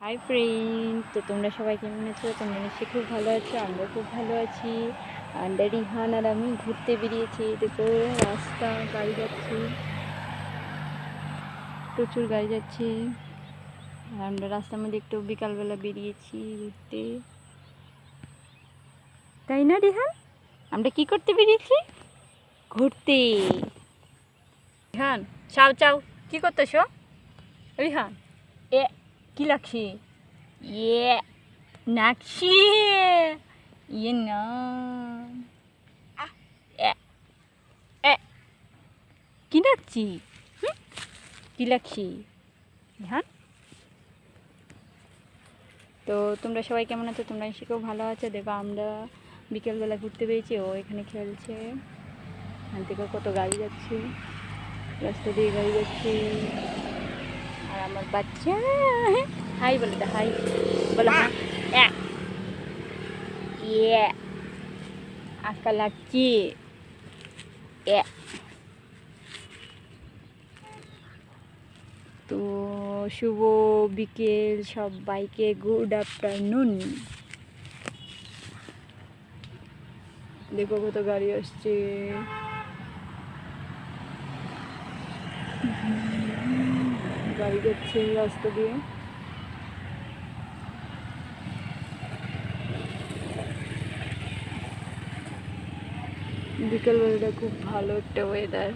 Hi friend, তো তোমরা সবাই কেমন আছো? তোমরা নিশ্চয়ই খুব ভালো আছো, আমরা খুব ভালো আছি। আর রিহান আর আমি ঘুরতে বেরিয়েছি। দেখো রাস্তা, গাড়ি যাচ্ছে, প্রচুর গাড়ি যাচ্ছে। আর আমরা রাস্তার মধ্যে একটু বিকালবেলা বেরিয়েছি ঘুরতে, তাই না রিহান? আমরা কি করতে বেরিয়েছি? ঘুরতে। রিহান চাও চাও, কি করতেছো? রিহান এ কি লাগছে? ইয়ে নাকশি, ইয়ে না, এ এ কি ডাকছি? কি লাগছি? হ্যাঁ, তো তোমরা সবাই কেমন আছো? তোমরা নিশ্চয়ই খুব ভালো আছো। দেখো আমরা বিকেলবেলা ঘুরতে পেরেছি, ও এখানে খেলছে। এখান থেকে কত গাড়ি যাচ্ছে, রাস্তা দিয়ে গাড়ি যাচ্ছে। আর আমার বাচ্চা হাই বলে, দা হাই বলো। হ্যাঁ, ইয়ে আঁকা লাগছে। এ তো শুভ বিকেল সবাইকে, গুড আফটারনুন। দেখো কত গাড়ি আসছে, গাড়ি যাচ্ছে রাস্তা দিয়ে। বিকেলবেলাটা খুব ভালো একটা ওয়েদার।